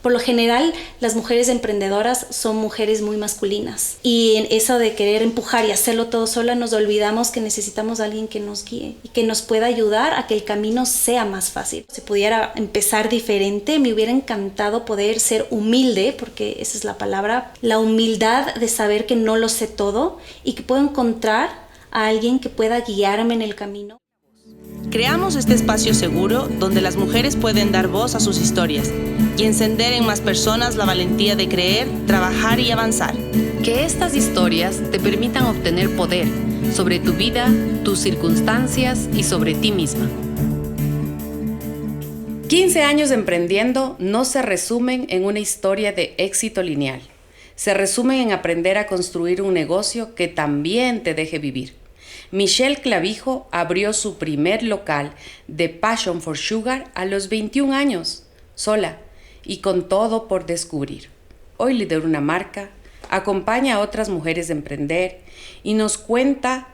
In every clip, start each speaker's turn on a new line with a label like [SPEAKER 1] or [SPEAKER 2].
[SPEAKER 1] por lo general las mujeres emprendedoras son mujeres muy masculinas y en eso de querer empujar y hacerlo todo sola nos olvidamos que necesitamos a alguien que nos guíe y que nos pueda ayudar a que el camino sea más fácil. Si pudiera empezar diferente, me hubiera encantado poder ser humilde, porque esa es la palabra, la humildad de saber que no lo sé todo y que puedo encontrar a alguien que pueda guiarme en el camino.
[SPEAKER 2] Creamos este espacio seguro donde las mujeres pueden dar voz a sus historias y encender en más personas la valentía de creer, trabajar y avanzar.
[SPEAKER 3] Que estas historias te permitan obtener poder sobre tu vida, tus circunstancias y sobre ti misma. 15 años emprendiendo no se resumen en una historia de éxito lineal. Se resumen en aprender a construir un negocio que también te deje vivir. Michelle Clavijo abrió su primer local de Passion for Sugar a los 21 años, sola y con todo por descubrir. Hoy lidera una marca, acompaña a otras mujeres a emprender y nos cuenta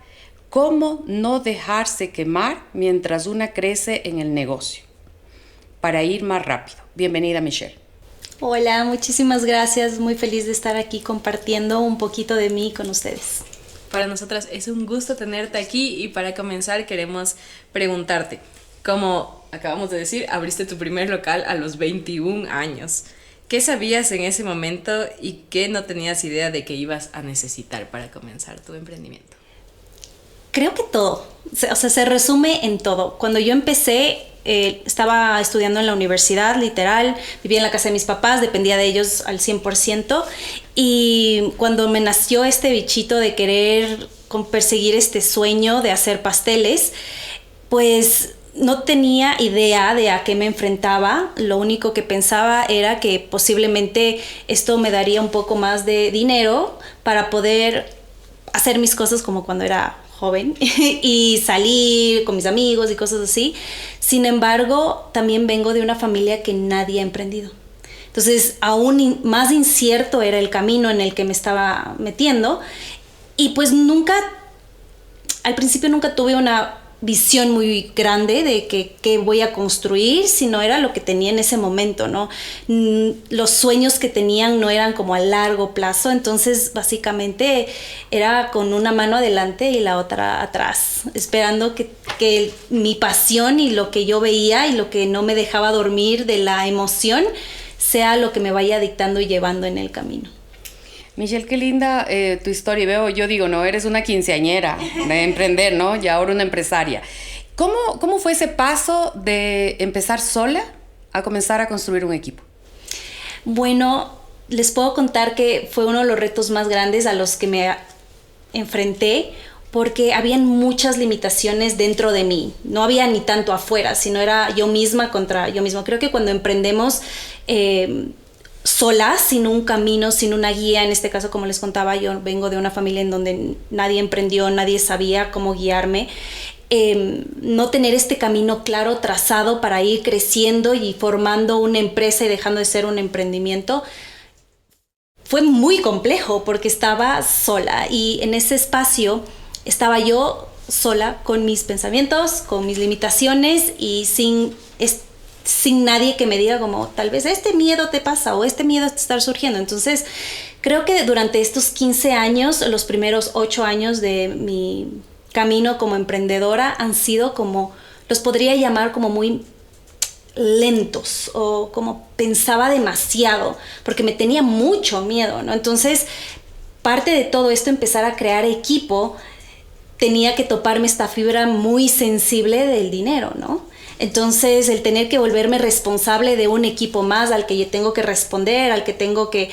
[SPEAKER 3] cómo no dejarse quemar mientras una crece en el negocio, para ir más rápido. Bienvenida, Michelle.
[SPEAKER 1] Hola, muchísimas gracias. Muy feliz de estar aquí compartiendo un poquito de mí con ustedes.
[SPEAKER 4] Para nosotras es un gusto tenerte aquí y para comenzar queremos preguntarte, como acabamos de decir, abriste tu primer local a los 21 años. ¿Qué sabías en ese momento y qué no tenías idea de que ibas a necesitar para comenzar tu emprendimiento?
[SPEAKER 1] Creo que todo, se resume en todo. Cuando yo empecé, estaba estudiando en la universidad, literal, vivía en la casa de mis papás, dependía de ellos al 100%, y cuando me nació este bichito de querer perseguir este sueño de hacer pasteles, pues no tenía idea de a qué me enfrentaba. Lo único que pensaba era que posiblemente esto me daría un poco más de dinero para poder hacer mis cosas como cuando era joven y salir con mis amigos y cosas así. Sin embargo, también vengo de una familia que nadie ha emprendido. Entonces, aún más incierto era el camino en el que me estaba metiendo. Y pues al principio nunca tuve una visión muy grande de qué voy a construir, sino era lo que tenía en ese momento, ¿no? Los sueños que tenían no eran como a largo plazo, entonces básicamente era con una mano adelante y la otra atrás, esperando que mi pasión y lo que yo veía y lo que no me dejaba dormir de la emoción sea lo que me vaya dictando y llevando en el camino.
[SPEAKER 3] Michelle, qué linda tu historia. Yo digo, no, eres una quinceañera de emprender, ¿no? Y ahora una empresaria. ¿Cómo fue ese paso de empezar sola a comenzar a construir un equipo?
[SPEAKER 1] Bueno, les puedo contar que fue uno de los retos más grandes a los que me enfrenté, porque habían muchas limitaciones dentro de mí. No había ni tanto afuera, sino era yo misma contra yo misma. Creo que cuando emprendemos sola, sin un camino, sin una guía, en este caso, como les contaba, yo vengo de una familia en donde nadie emprendió, nadie sabía cómo guiarme. No tener este camino claro, trazado para ir creciendo y formando una empresa y dejando de ser un emprendimiento, fue muy complejo porque estaba sola y en ese espacio estaba yo sola con mis pensamientos, con mis limitaciones y sin nadie que me diga como tal vez este miedo te pasa o este miedo te está surgiendo. Entonces creo que durante estos 15 años, los primeros 8 años de mi camino como emprendedora han sido como, los podría llamar como muy lentos o como pensaba demasiado porque me tenía mucho miedo, ¿no? Entonces parte de todo esto, empezar a crear equipo, tenía que toparme esta fibra muy sensible del dinero, ¿no? Entonces, el tener que volverme responsable de un equipo más al que yo tengo que responder, al que tengo que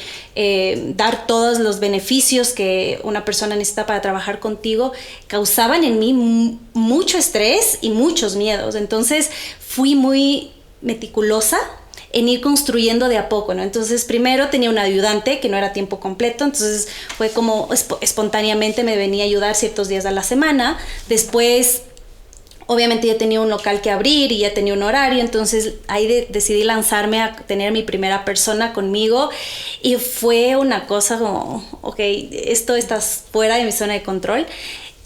[SPEAKER 1] dar todos los beneficios que una persona necesita para trabajar contigo, causaban en mí mucho estrés y muchos miedos. Entonces, fui muy meticulosa en ir construyendo de a poco, ¿no? Entonces, primero tenía un ayudante que no era tiempo completo, entonces fue como espontáneamente me venía a ayudar ciertos días a la semana. Después, obviamente ya tenía un local que abrir y ya tenía un horario, entonces ahí decidí lanzarme a tener mi primera persona conmigo y fue una cosa como, ok, esto está fuera de mi zona de control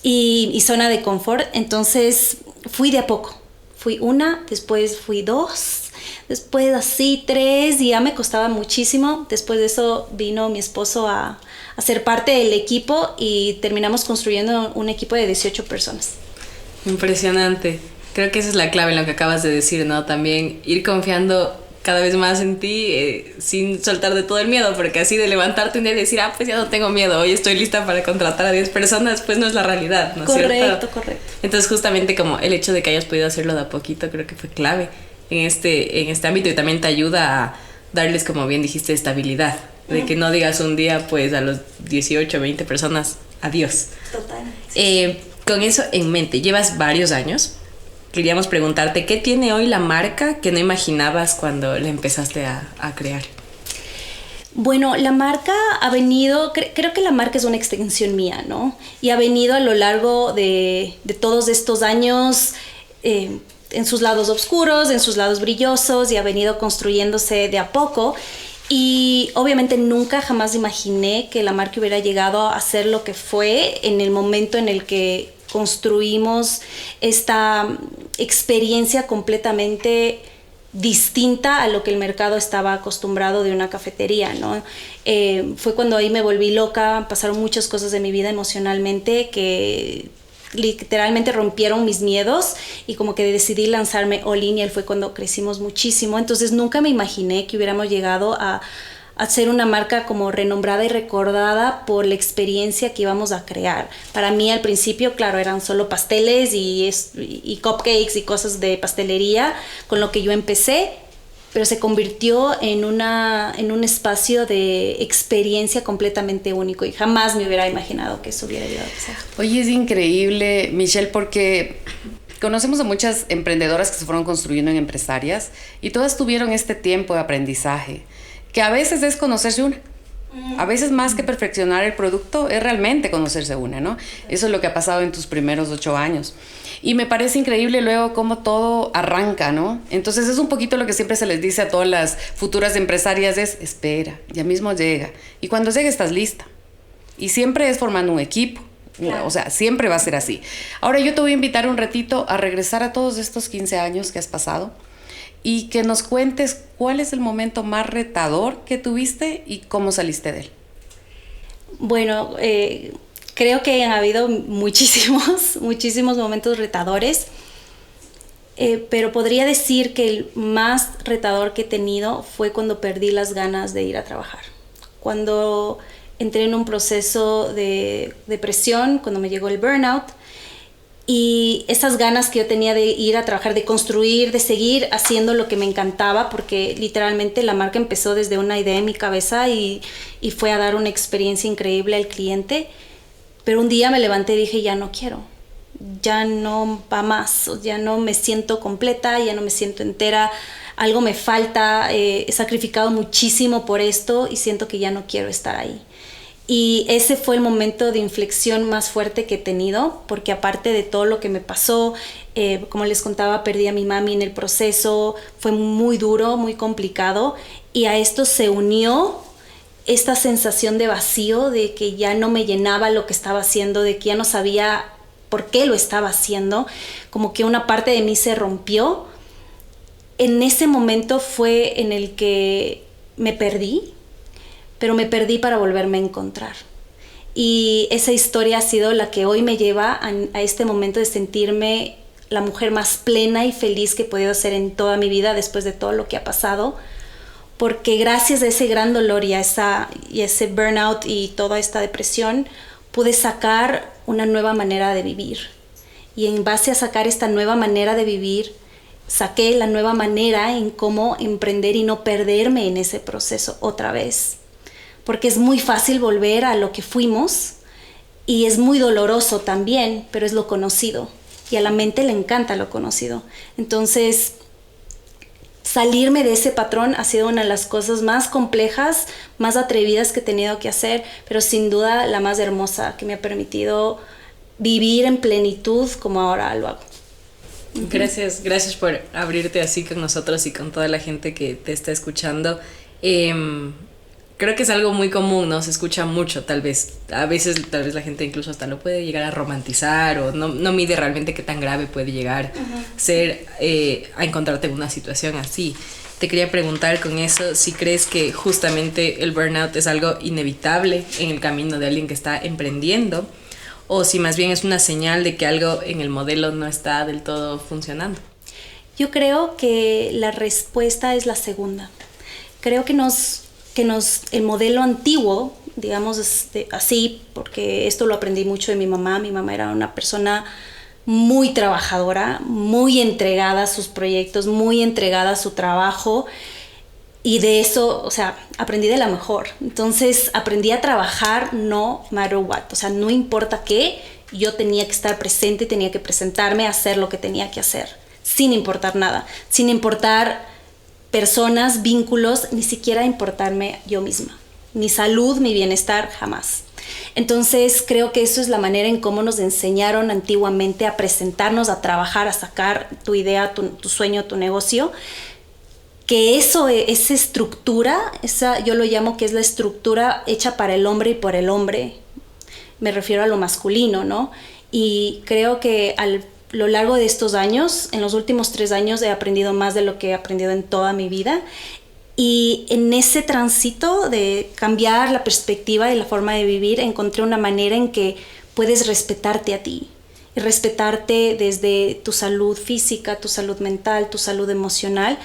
[SPEAKER 1] y zona de confort, entonces fui de a poco. Fui una, después fui dos después así 3 y ya me costaba muchísimo. Después de eso vino mi esposo a ser parte del equipo y terminamos construyendo un equipo de 18 personas.
[SPEAKER 4] Impresionante. Creo que esa es la clave en lo que acabas de decir, ¿no? También ir confiando cada vez más en ti sin soltar de todo el miedo, porque así de levantarte un día y decir, pues ya no tengo miedo, hoy estoy lista para contratar a 10 personas, pues no es la realidad, ¿no es cierto?
[SPEAKER 1] Correcto.
[SPEAKER 4] Entonces justamente como el hecho de que hayas podido hacerlo de a poquito creo que fue clave en este ámbito y también te ayuda a darles, como bien dijiste, estabilidad, de que no digas un día pues a los 18, 20 personas, adiós.
[SPEAKER 1] Total.
[SPEAKER 4] Con eso en mente, llevas varios años. Queríamos preguntarte, ¿qué tiene hoy la marca que no imaginabas cuando la empezaste a crear?
[SPEAKER 1] Bueno, la marca ha venido, creo que la marca es una extensión mía, ¿no? Y ha venido a lo largo de todos estos años, en sus lados oscuros, en sus lados brillosos, y ha venido construyéndose de a poco. Y obviamente nunca jamás imaginé que la marca hubiera llegado a ser lo que fue en el momento en el que construimos esta experiencia completamente distinta a lo que el mercado estaba acostumbrado de una cafetería, ¿no? Fue cuando ahí me volví loca, pasaron muchas cosas de mi vida emocionalmente que literalmente rompieron mis miedos y como que decidí lanzarme all in, y él fue cuando crecimos muchísimo. Entonces nunca me imaginé que hubiéramos llegado a ser una marca como renombrada y recordada por la experiencia que íbamos a crear. Para mí al principio, claro, eran solo pasteles y cupcakes y cosas de pastelería con lo que yo empecé, pero se convirtió en un espacio de experiencia completamente único y jamás me hubiera imaginado que eso hubiera llegado a pasar.
[SPEAKER 3] Oye, es increíble, Michelle, porque conocemos a muchas emprendedoras que se fueron construyendo en empresarias y todas tuvieron este tiempo de aprendizaje, que a veces es conocerse una. A veces más que perfeccionar el producto es realmente conocerse una, ¿no? Eso es lo que ha pasado en tus primeros 8 años. Y me parece increíble luego cómo todo arranca, ¿no? Entonces es un poquito lo que siempre se les dice a todas las futuras empresarias es, espera, ya mismo llega. Y cuando llegue estás lista. Y siempre es formando un equipo. Claro. O sea, siempre va a ser así. Ahora yo te voy a invitar un ratito a regresar a todos estos 15 años que has pasado y que nos cuentes cuál es el momento más retador que tuviste y cómo saliste de él.
[SPEAKER 1] Bueno, creo que han habido muchísimos momentos retadores, pero podría decir que el más retador que he tenido fue cuando perdí las ganas de ir a trabajar. Cuando entré en un proceso de depresión, cuando me llegó el burnout, y esas ganas que yo tenía de ir a trabajar, de construir, de seguir haciendo lo que me encantaba, porque literalmente la marca empezó desde una idea en mi cabeza y fue a dar una experiencia increíble al cliente. Pero un día me levanté y dije, ya no quiero, ya no va más, ya no me siento completa, ya no me siento entera, algo me falta, he sacrificado muchísimo por esto y siento que ya no quiero estar ahí. Y ese fue el momento de inflexión más fuerte que he tenido, porque aparte de todo lo que me pasó, como les contaba, perdí a mi mami en el proceso, fue muy duro, muy complicado, y a esto se unió esta sensación de vacío, de que ya no me llenaba lo que estaba haciendo, de que ya no sabía por qué lo estaba haciendo, como que una parte de mí se rompió. En ese momento fue en el que me perdí, pero me perdí para volverme a encontrar. Y esa historia ha sido la que hoy me lleva a este momento de sentirme la mujer más plena y feliz que he podido ser en toda mi vida después de todo lo que ha pasado, porque gracias a ese gran dolor y a ese burnout y toda esta depresión pude sacar una nueva manera de vivir. Y en base a sacar esta nueva manera de vivir, saqué la nueva manera en cómo emprender y no perderme en ese proceso otra vez. Porque es muy fácil volver a lo que fuimos y es muy doloroso también, pero es lo conocido y a la mente le encanta lo conocido. Entonces, salirme de ese patrón ha sido una de las cosas más complejas, más atrevidas que he tenido que hacer, pero sin duda la más hermosa, que me ha permitido vivir en plenitud como ahora lo hago.
[SPEAKER 4] Gracias por abrirte así con nosotros y con toda la gente que te está escuchando. creo que es algo muy común, ¿no? Se escucha mucho, tal vez. A veces, tal vez la gente incluso hasta lo puede llegar a romantizar o no mide realmente qué tan grave puede llegar ser a encontrarte en una situación así. Te quería preguntar con eso si crees que justamente el burnout es algo inevitable en el camino de alguien que está emprendiendo o si más bien es una señal de que algo en el modelo no está del todo funcionando.
[SPEAKER 1] Yo creo que la respuesta es la segunda. Creo que el modelo antiguo, digamos así, porque esto lo aprendí mucho de mi mamá. Mi mamá era una persona muy trabajadora, muy entregada a sus proyectos, muy entregada a su trabajo. Y de eso, o sea, aprendí de la mejor. Entonces aprendí a trabajar no matter what. O sea, no importa qué, yo tenía que estar presente, tenía que presentarme, hacer lo que tenía que hacer, sin importar nada, sin importar personas, vínculos, ni siquiera importarme yo misma. Mi salud, mi bienestar, jamás. Entonces creo que eso es la manera en cómo nos enseñaron antiguamente a presentarnos, a trabajar, a sacar tu idea, tu sueño, tu negocio. Que esa estructura, yo lo llamo que es la estructura hecha para el hombre y por el hombre. Me refiero a lo masculino, ¿no? Y creo que lo largo de estos años, en los últimos 3 años, he aprendido más de lo que he aprendido en toda mi vida. Y en ese tránsito de cambiar la perspectiva y la forma de vivir, encontré una manera en que puedes respetarte a ti. Y respetarte desde tu salud física, tu salud mental, tu salud emocional.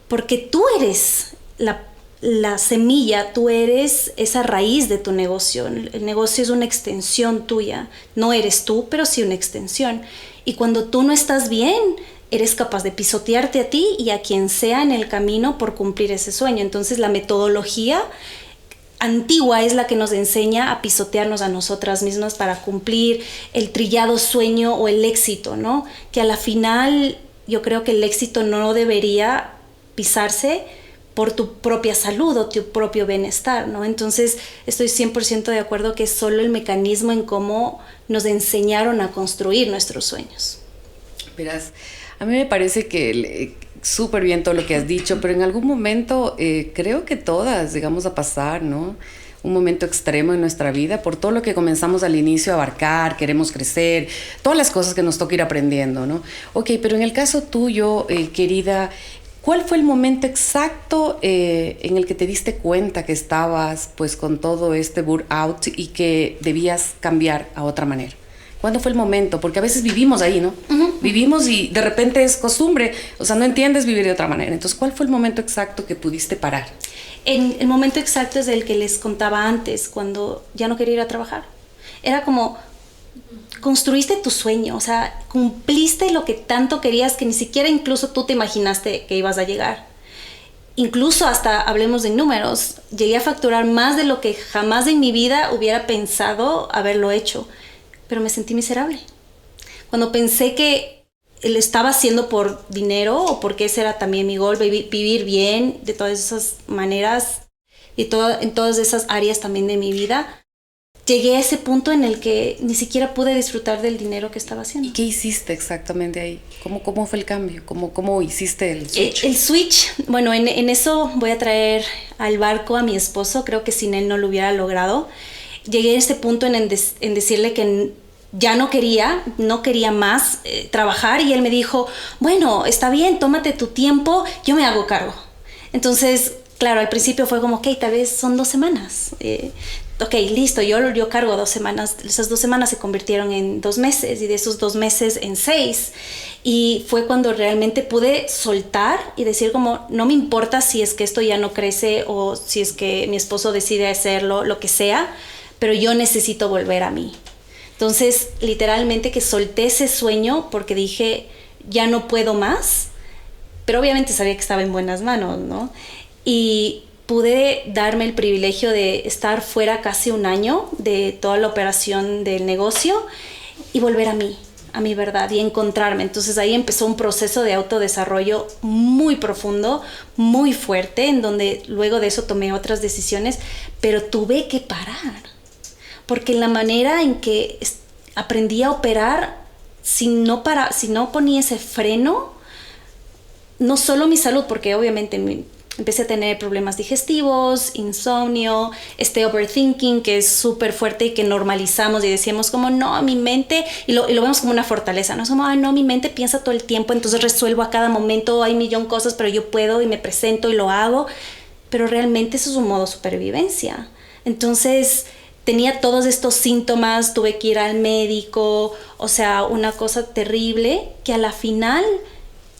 [SPEAKER 1] Porque tú eres la semilla, tú eres esa raíz de tu negocio. El negocio es una extensión tuya. No eres tú, pero sí una extensión. Y cuando tú no estás bien, eres capaz de pisotearte a ti y a quien sea en el camino por cumplir ese sueño. Entonces la metodología antigua es la que nos enseña a pisotearnos a nosotras mismas para cumplir el trillado sueño o el éxito, ¿no? Que a la final yo creo que el éxito no debería pisarse por tu propia salud o tu propio bienestar, ¿no? Entonces estoy 100% de acuerdo que es solo el mecanismo en cómo nos enseñaron a construir nuestros sueños.
[SPEAKER 3] Verás, a mí me parece que súper bien todo lo que has dicho, pero en algún momento creo que todas llegamos a pasar, ¿no? Un momento extremo en nuestra vida por todo lo que comenzamos al inicio a abarcar, queremos crecer, todas las cosas que nos toca ir aprendiendo, ¿no? Ok, pero en el caso tuyo, querida, ¿cuál fue el momento exacto en el que te diste cuenta que estabas pues con todo este burnout y que debías cambiar a otra manera? ¿Cuándo fue el momento? Porque a veces vivimos ahí, ¿no? Vivimos y de repente es costumbre, o sea, no entiendes vivir de otra manera. Entonces, ¿cuál fue el momento exacto que pudiste parar?
[SPEAKER 1] El momento exacto es el que les contaba antes, cuando ya no quería ir a trabajar. Era como, construiste tu sueño, o sea, cumpliste lo que tanto querías que ni siquiera incluso tú te imaginaste que ibas a llegar. Incluso hasta, hablemos de números, llegué a facturar más de lo que jamás en mi vida hubiera pensado haberlo hecho. Pero me sentí miserable. Cuando pensé que lo estaba haciendo por dinero o porque ese era también mi gol, vivir bien de todas esas maneras y en todas esas áreas también de mi vida, llegué a ese punto en el que ni siquiera pude disfrutar del dinero que estaba haciendo.
[SPEAKER 3] ¿Y qué hiciste exactamente ahí? ¿Cómo fue el cambio? ¿Cómo hiciste el switch?
[SPEAKER 1] El switch, bueno, en eso voy a traer al barco a mi esposo. Creo que sin él no lo hubiera logrado. Llegué a este punto en decirle que ya no quería más trabajar y él me dijo, bueno, está bien, tómate tu tiempo, yo me hago cargo. Entonces, claro, al principio fue como, ok, tal vez son 2 semanas. Ok, listo, yo cargo 2 semanas. Esas 2 semanas se convirtieron en 2 meses y de esos 2 meses en 6. Y fue cuando realmente pude soltar y decir como, no me importa si es que esto ya no crece o si es que mi esposo decide hacerlo, lo que sea, pero yo necesito volver a mí. Entonces, literalmente que solté ese sueño porque dije, ya no puedo más, pero obviamente sabía que estaba en buenas manos, ¿no? Y pude darme el privilegio de estar fuera casi 1 año de toda la operación del negocio y volver a mi verdad y encontrarme. Entonces ahí empezó un proceso de autodesarrollo muy profundo, muy fuerte, en donde luego de eso tomé otras decisiones, pero tuve que parar. Porque la manera en que aprendí a operar, si no ponía ese freno, no solo mi salud, porque obviamente mi Empecé a tener problemas digestivos, insomnio, este overthinking que es súper fuerte y que normalizamos y decíamos como, no, mi mente, y lo vemos como una fortaleza, ¿no? Es como, no, mi mente piensa todo el tiempo, entonces resuelvo a cada momento, hay 1,000,000 cosas, pero yo puedo y me presento y lo hago. Pero realmente eso es un modo supervivencia. Entonces tenía todos estos síntomas, tuve que ir al médico, o sea, una cosa terrible que a la final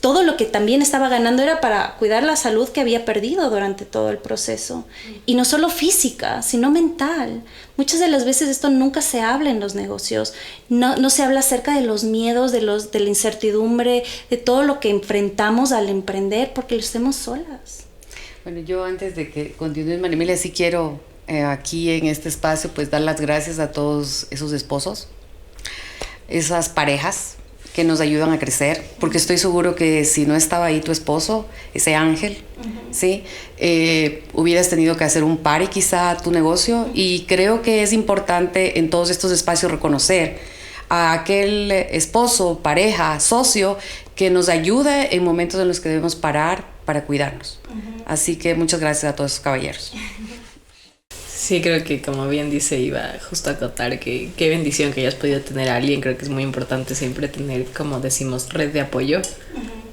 [SPEAKER 1] todo lo que también estaba ganando era para cuidar la salud que había perdido durante todo el proceso. Y no solo física, sino mental. Muchas de las veces esto nunca se habla en los negocios. No se habla acerca de los miedos, de la incertidumbre, de todo lo que enfrentamos al emprender porque lo hacemos solas.
[SPEAKER 3] Bueno, yo antes de que continúes, María Emilia, sí quiero aquí en este espacio pues dar las gracias a todos esos esposos, esas parejas que nos ayudan a crecer, porque estoy seguro que si no estaba ahí tu esposo, ese ángel, ¿sí? Hubieras tenido que hacer un pare quizá a tu negocio, y creo que es importante en todos estos espacios reconocer a aquel esposo, pareja, socio que nos ayuda en momentos en los que debemos parar para cuidarnos. Así que muchas gracias a todos esos caballeros.
[SPEAKER 4] Sí, creo que como bien dice, iba justo a acotar que qué bendición que hayas podido tener a alguien. Creo que es muy importante siempre tener, como decimos, red de apoyo,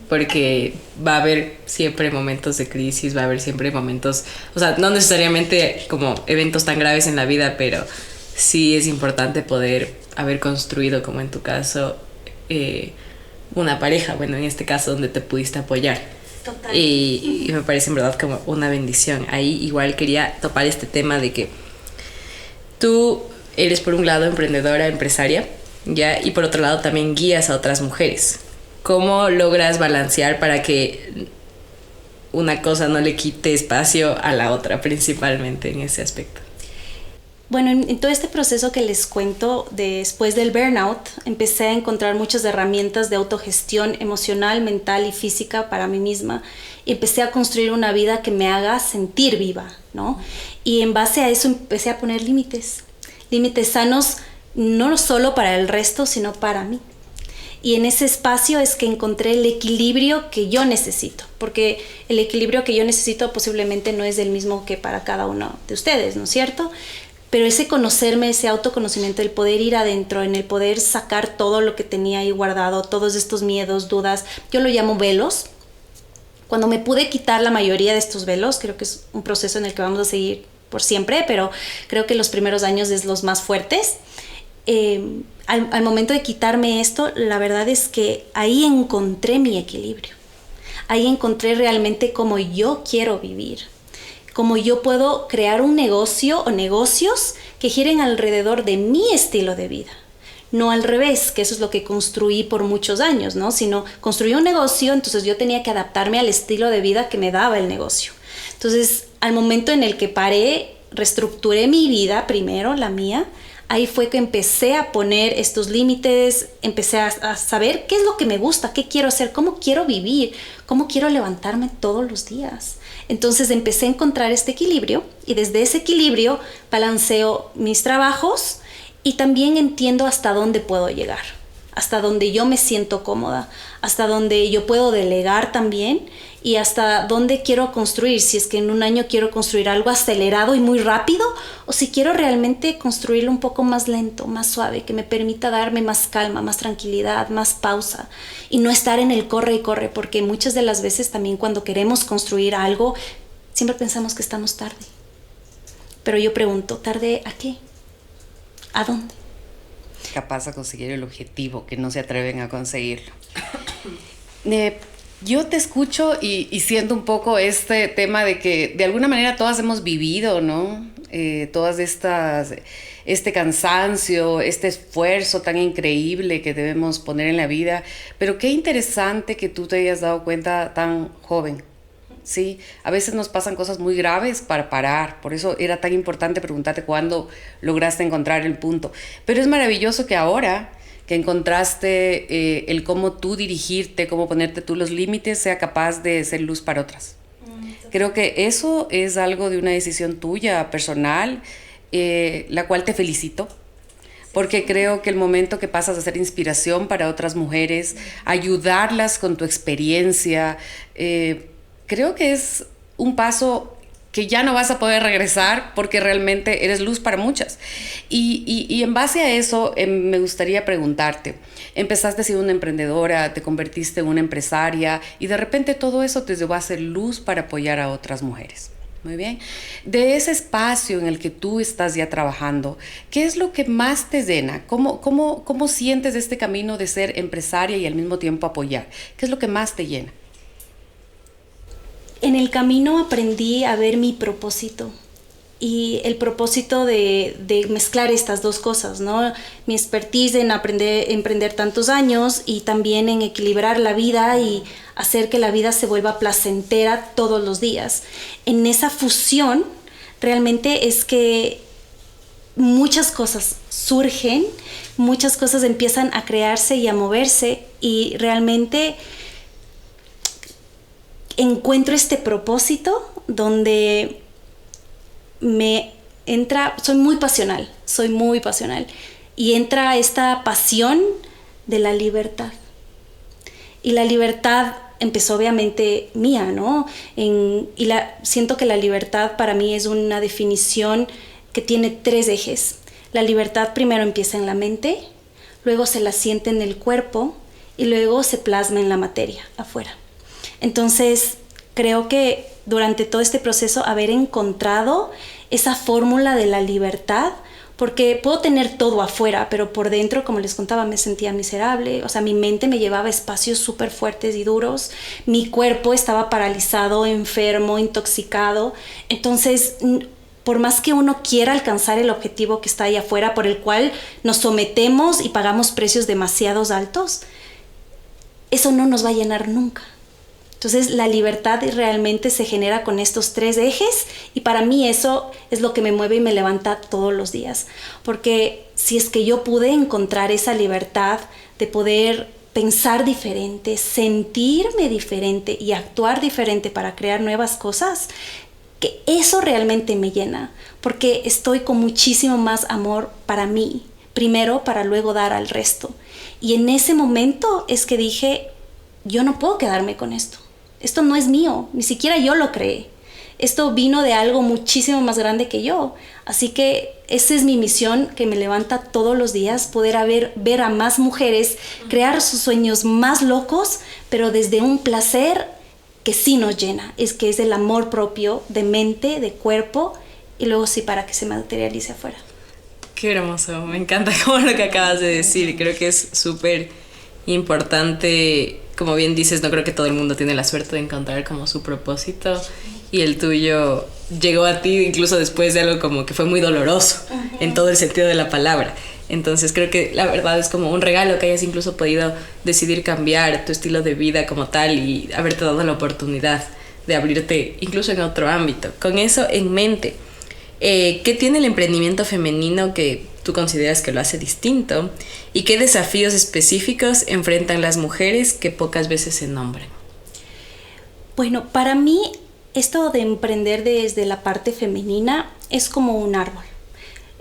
[SPEAKER 4] porque va a haber siempre momentos de crisis, va a haber siempre momentos, o sea, no necesariamente como eventos tan graves en la vida, pero sí es importante poder haber construido, como en tu caso, una pareja, bueno, en este caso donde te pudiste apoyar. Y me parece en verdad como una bendición. Ahí igual quería topar este tema de que tú eres por un lado emprendedora, empresaria, ¿ya? Y por otro lado también guías a otras mujeres. ¿Cómo logras balancear para que una cosa no le quite espacio a la otra, principalmente en ese aspecto?
[SPEAKER 1] Bueno, en todo este proceso que les cuento, después del burnout, empecé a encontrar muchas herramientas de autogestión emocional, mental y física para mí misma. Y empecé a construir una vida que me haga sentir viva, ¿no? Y en base a eso empecé a poner límites. Límites sanos, no solo para el resto, sino para mí. Y en ese espacio es que encontré el equilibrio que yo necesito, porque el equilibrio que yo necesito posiblemente no es el mismo que para cada uno de ustedes, ¿no es cierto? Pero ese conocerme, ese autoconocimiento, el poder ir adentro, en el poder sacar todo lo que tenía ahí guardado, todos estos miedos, dudas, yo lo llamo velos. Cuando me pude quitar la mayoría de estos velos, creo que es un proceso en el que vamos a seguir por siempre, pero creo que los primeros años es los más fuertes. Al momento de quitarme esto, la verdad es que ahí encontré mi equilibrio. Ahí encontré realmente cómo yo quiero vivir. Cómo yo puedo crear un negocio o negocios que giren alrededor de mi estilo de vida. No al revés, que eso es lo que construí por muchos años, ¿no? Sino construí un negocio, entonces yo tenía que adaptarme al estilo de vida que me daba el negocio. Entonces, al momento en el que paré, reestructuré mi vida primero, la mía, ahí fue que empecé a poner estos límites, empecé a saber qué es lo que me gusta, qué quiero hacer, cómo quiero vivir, cómo quiero levantarme todos los días. Entonces empecé a encontrar este equilibrio y desde ese equilibrio balanceo mis trabajos y también entiendo hasta dónde puedo llegar, hasta dónde yo me siento cómoda, hasta dónde yo puedo delegar también y hasta dónde quiero construir, si es que en un año quiero construir algo acelerado y muy rápido o si quiero realmente construirlo un poco más lento, más suave, que me permita darme más calma, más tranquilidad, más pausa y no estar en el corre y corre, porque muchas de las veces también cuando queremos construir algo siempre pensamos que estamos tarde. Pero yo pregunto, ¿tarde a qué? ¿A dónde?
[SPEAKER 3] Capaz de conseguir el objetivo que no se atreven a conseguirlo. Yo te escucho y siento un poco este tema de que de alguna manera todas hemos vivido, ¿no? Este cansancio, este esfuerzo tan increíble que debemos poner en la vida. Pero qué interesante que tú te hayas dado cuenta tan joven, ¿sí? A veces nos pasan cosas muy graves para parar. Por eso era tan importante preguntarte cuándo lograste encontrar el punto. Pero es maravilloso que ahora que encontraste el cómo tú dirigirte, cómo ponerte tú los límites, sea capaz de ser luz para otras. Creo que eso es algo de una decisión tuya, personal, la cual te felicito, porque creo que el momento que pasas a ser inspiración para otras mujeres, ayudarlas con tu experiencia, creo que es un paso que ya no vas a poder regresar porque realmente eres luz para muchas. Y en base a eso, me gustaría preguntarte, empezaste siendo una emprendedora, te convertiste en una empresaria y de repente todo eso te llevó a ser luz para apoyar a otras mujeres. Muy bien. De ese espacio en el que tú estás ya trabajando, ¿qué es lo que más te llena? ¿Cómo sientes este camino de ser empresaria y al mismo tiempo apoyar? ¿Qué es lo que más te llena?
[SPEAKER 1] En el camino aprendí a ver mi propósito y el propósito de mezclar estas dos cosas, ¿no? Mi expertise en emprender tantos años y también en equilibrar la vida y hacer que la vida se vuelva placentera todos los días. En esa fusión realmente es que muchas cosas surgen, muchas cosas empiezan a crearse y a moverse y realmente encuentro este propósito donde me entra, soy muy pasional y entra esta pasión de la libertad. Y la libertad empezó obviamente mía, ¿no? Siento que la libertad para mí es una definición que tiene 3 ejes. La libertad primero empieza en la mente, luego se la siente en el cuerpo y luego se plasma en la materia afuera. Entonces, creo que durante todo este proceso haber encontrado esa fórmula de la libertad, porque puedo tener todo afuera, pero por dentro, como les contaba, me sentía miserable. O sea, mi mente me llevaba a espacios súper fuertes y duros. Mi cuerpo estaba paralizado, enfermo, intoxicado. Entonces, por más que uno quiera alcanzar el objetivo que está ahí afuera, por el cual nos sometemos y pagamos precios demasiado altos, eso no nos va a llenar nunca. Entonces la libertad realmente se genera con estos 3 ejes y para mí eso es lo que me mueve y me levanta todos los días. Porque si es que yo pude encontrar esa libertad de poder pensar diferente, sentirme diferente y actuar diferente para crear nuevas cosas, que eso realmente me llena. Porque estoy con muchísimo más amor para mí, primero para luego dar al resto. Y en ese momento es que dije, yo no puedo quedarme con esto. Esto no es mío, ni siquiera yo lo creé. Esto vino de algo muchísimo más grande que yo. Así que esa es mi misión que me levanta todos los días, poder ver a más mujeres crear sus sueños más locos, pero desde un placer que sí nos llena. Que es el amor propio de mente, de cuerpo y luego sí para que se materialice afuera.
[SPEAKER 4] Qué hermoso, me encanta como lo que acabas de decir. Creo que es súper importante. Como bien dices, no creo que todo el mundo tiene la suerte de encontrar como su propósito y el tuyo llegó a ti incluso después de algo como que fue muy doloroso en todo el sentido de la palabra. Entonces creo que la verdad es como un regalo que hayas incluso podido decidir cambiar tu estilo de vida como tal y haberte dado la oportunidad de abrirte incluso en otro ámbito. Con eso en mente, ¿qué tiene el emprendimiento femenino que tú consideras que lo hace distinto? ¿Y qué desafíos específicos enfrentan las mujeres que pocas veces se nombran?
[SPEAKER 1] Bueno, para mí esto de emprender desde la parte femenina es como un árbol.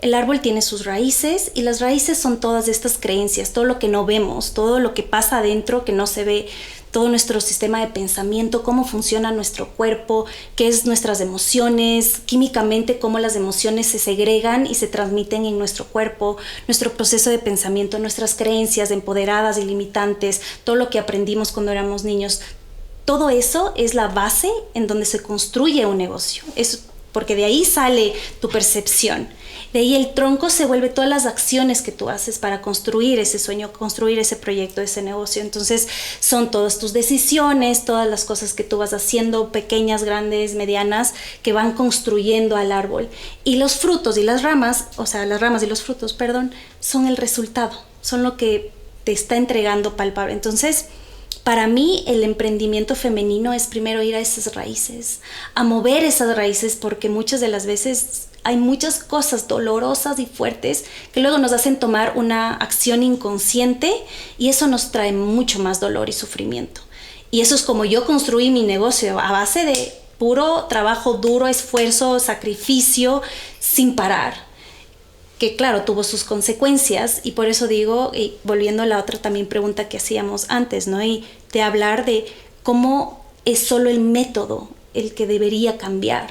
[SPEAKER 1] El árbol tiene sus raíces y las raíces son todas estas creencias, todo lo que no vemos, todo lo que pasa adentro que no se ve, todo nuestro sistema de pensamiento, cómo funciona nuestro cuerpo, qué es nuestras emociones, químicamente cómo las emociones se segregan y se transmiten en nuestro cuerpo, nuestro proceso de pensamiento, nuestras creencias empoderadas y limitantes, todo lo que aprendimos cuando éramos niños. Todo eso es la base en donde se construye un negocio, es porque de ahí sale tu percepción. De ahí el tronco se vuelve todas las acciones que tú haces para construir ese sueño, construir ese proyecto, ese negocio. Entonces son todas tus decisiones, todas las cosas que tú vas haciendo, pequeñas, grandes, medianas, que van construyendo al árbol. Y los frutos y las ramas, o sea, las ramas y los frutos, perdón, son el resultado, son lo que te está entregando palpable. Entonces, para mí el emprendimiento femenino es primero ir a esas raíces, a mover esas raíces, porque muchas de las veces hay muchas cosas dolorosas y fuertes que luego nos hacen tomar una acción inconsciente y eso nos trae mucho más dolor y sufrimiento. Y eso es como yo construí mi negocio, a base de puro trabajo duro, esfuerzo, sacrificio, sin parar. Que claro, tuvo sus consecuencias y por eso digo, y volviendo a la otra también pregunta que hacíamos antes, ¿no? Y de hablar de cómo es solo el método el que debería cambiar.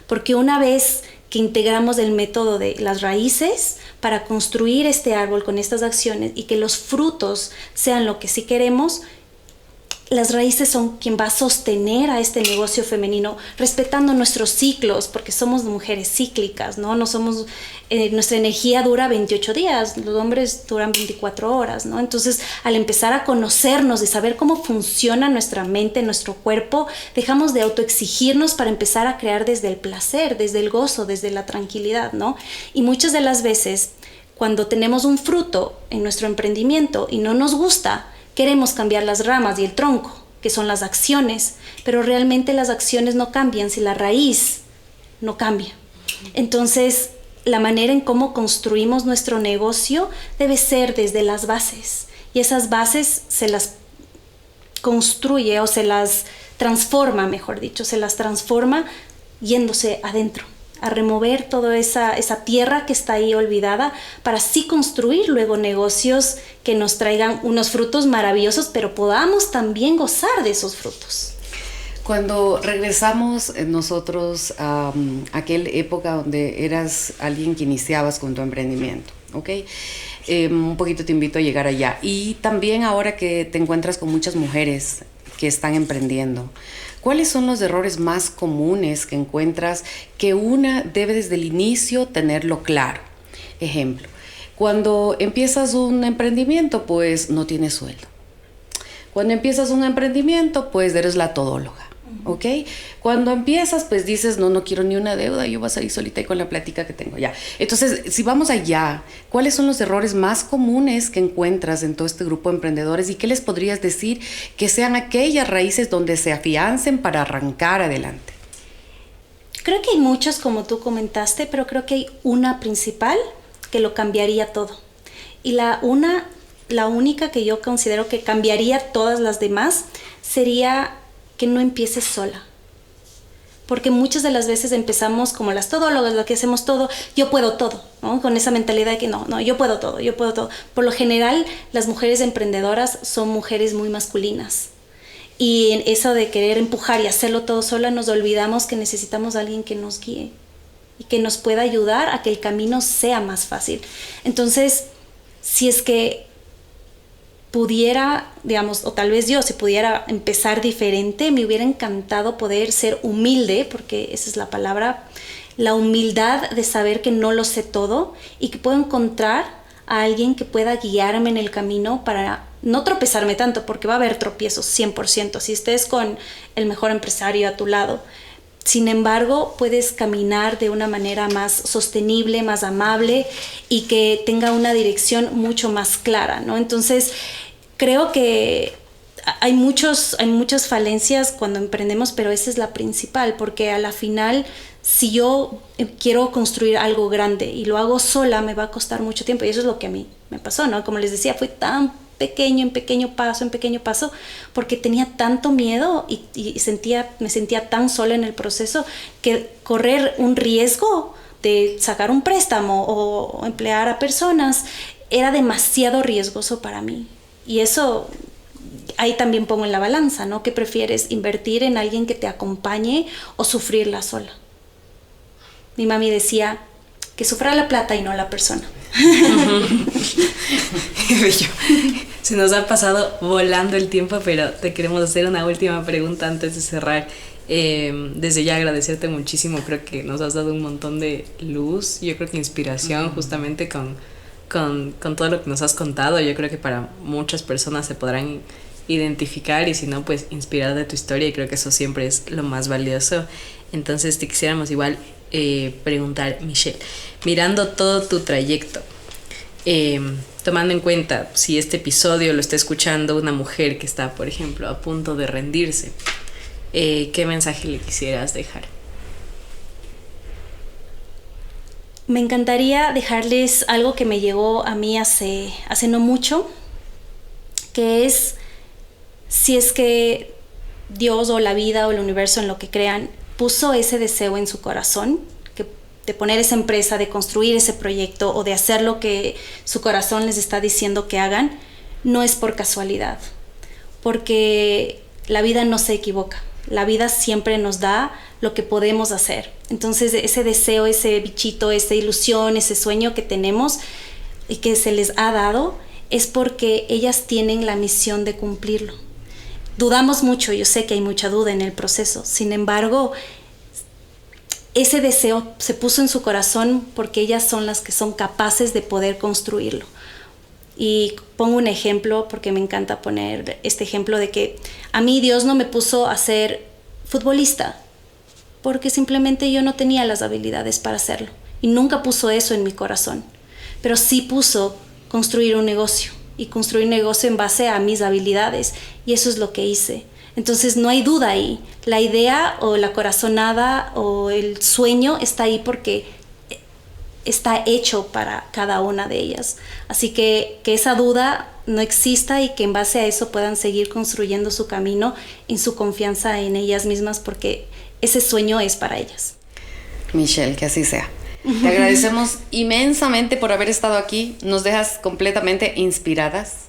[SPEAKER 1] Porque una vez que integramos el método de las raíces para construir este árbol con estas acciones y que los frutos sean lo que sí queremos, las raíces son quien va a sostener a este negocio femenino, respetando nuestros ciclos, porque somos mujeres cíclicas, ¿no? No somos, nuestra energía dura 28 días, los hombres duran 24 horas, ¿no? Entonces, al empezar a conocernos y saber cómo funciona nuestra mente, nuestro cuerpo, dejamos de autoexigirnos para empezar a crear desde el placer, desde el gozo, desde la tranquilidad, ¿no? Y muchas de las veces, cuando tenemos un fruto en nuestro emprendimiento y no nos gusta, queremos cambiar las ramas y el tronco, que son las acciones, pero realmente las acciones no cambian si la raíz no cambia. Entonces, la manera en cómo construimos nuestro negocio debe ser desde las bases, y esas bases se las construye o se las transforma, mejor dicho, se las transforma yéndose adentro, a remover toda esa tierra que está ahí olvidada para así construir luego negocios que nos traigan unos frutos maravillosos, pero podamos también gozar de esos frutos.
[SPEAKER 3] Cuando regresamos nosotros a aquella época donde eras alguien que iniciabas con tu emprendimiento, ¿ok? Un poquito te invito a llegar allá. Y también ahora que te encuentras con muchas mujeres que están emprendiendo, ¿cuáles son los errores más comunes que encuentras que una debe desde el inicio tenerlo claro? Ejemplo, cuando empiezas un emprendimiento, pues no tienes sueldo. Cuando empiezas un emprendimiento, pues eres la todóloga, ¿ok? Cuando empiezas, pues dices, no quiero ni una deuda, yo voy a salir solita y con la plática que tengo, ya. Entonces, si vamos allá, ¿cuáles son los errores más comunes que encuentras en todo este grupo de emprendedores y qué les podrías decir que sean aquellas raíces donde se afiancen para arrancar adelante?
[SPEAKER 1] Creo que hay muchos, como tú comentaste, pero creo que hay una principal que lo cambiaría todo. Y la única que yo considero que cambiaría todas las demás sería que no empieces sola. Porque muchas de las veces empezamos como las todólogas, las que hacemos todo, yo puedo todo, ¿no? Con esa mentalidad de que no, yo puedo todo, yo puedo todo. Por lo general, las mujeres emprendedoras son mujeres muy masculinas. Y en eso de querer empujar y hacerlo todo sola, nos olvidamos que necesitamos a alguien que nos guíe y que nos pueda ayudar a que el camino sea más fácil. Entonces, si es que pudiera, digamos, o tal vez yo, si pudiera empezar diferente, me hubiera encantado poder ser humilde, porque esa es la palabra, la humildad de saber que no lo sé todo y que puedo encontrar a alguien que pueda guiarme en el camino para no tropezarme tanto, porque va a haber tropiezos 100%, si estés con el mejor empresario a tu lado. Sin embargo, puedes caminar de una manera más sostenible, más amable y que tenga una dirección mucho más clara, ¿no? Entonces, creo que hay muchas falencias cuando emprendemos, pero esa es la principal, porque a la final, si yo quiero construir algo grande y lo hago sola, me va a costar mucho tiempo. Y eso es lo que a mí me pasó, ¿no? Como les decía, fue tan pequeño, en pequeño paso, porque tenía tanto miedo y me sentía tan sola en el proceso que correr un riesgo de sacar un préstamo o emplear a personas era demasiado riesgoso para mí. Y eso, ahí también pongo en la balanza, ¿no? ¿Qué prefieres, invertir en alguien que te acompañe o sufrirla sola? Mi mami decía que sufra la plata y no la persona.
[SPEAKER 4] Se nos ha pasado volando el tiempo, pero te queremos hacer una última pregunta antes de cerrar. Desde ya agradecerte muchísimo, creo que nos has dado un montón de luz, yo creo que inspiración justamente con todo lo que nos has contado. Yo creo que para muchas personas se podrán identificar y si no, pues inspirar de tu historia, y creo que eso siempre es lo más valioso. Entonces te quisiéramos igual preguntar, Michelle, mirando todo tu trayecto, tomando en cuenta si este episodio lo está escuchando una mujer que está, por ejemplo, a punto de rendirse, ¿qué mensaje le quisieras dejar?
[SPEAKER 1] Me encantaría dejarles algo que me llegó a mí hace no mucho, que es, si es que Dios o la vida o el universo, en lo que crean, puso ese deseo en su corazón, de poner esa empresa, de construir ese proyecto o de hacer lo que su corazón les está diciendo que hagan, no es por casualidad, porque la vida no se equivoca. la vida siempre nos da lo que podemos hacer. Entonces ese deseo, ese bichito, esa ilusión, ese sueño que tenemos y que se les ha dado es porque ellas tienen la misión de cumplirlo. Dudamos mucho, yo sé que hay mucha duda en el proceso, sin embargo, ese deseo se puso en su corazón porque ellas son las que son capaces de poder construirlo. Y pongo un ejemplo porque me encanta poner este ejemplo de que a mí Dios no me puso a ser futbolista porque simplemente yo no tenía las habilidades para hacerlo y nunca puso eso en mi corazón, pero sí puso construir un negocio y construir un negocio en base a mis habilidades y eso es lo que hice. Entonces no hay duda ahí, la idea o la corazonada o el sueño está ahí porque está hecho para cada una de ellas. Así que esa duda no exista y que en base a eso puedan seguir construyendo su camino en su confianza en ellas mismas porque ese sueño es para ellas.
[SPEAKER 3] Michelle, que así sea. Te agradecemos inmensamente por haber estado aquí. Nos dejas completamente inspiradas.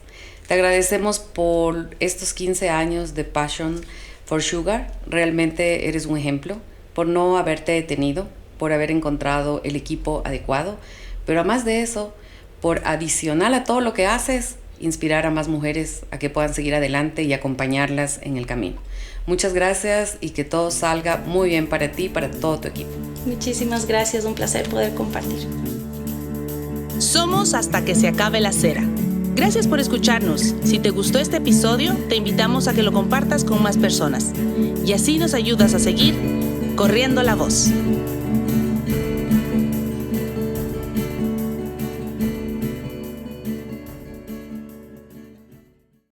[SPEAKER 3] Te agradecemos por estos 15 años de Passion for Sugar. Realmente eres un ejemplo por no haberte detenido, por haber encontrado el equipo adecuado, pero además de eso, por adicional a todo lo que haces, inspirar a más mujeres a que puedan seguir adelante y acompañarlas en el camino. Muchas gracias y que todo salga muy bien para ti y para todo tu equipo.
[SPEAKER 1] Muchísimas gracias, un placer poder compartir.
[SPEAKER 2] Somos Hasta que se acabe la cera. Gracias por escucharnos. Si te gustó este episodio, te invitamos a que lo compartas con más personas y así nos ayudas a seguir corriendo la voz.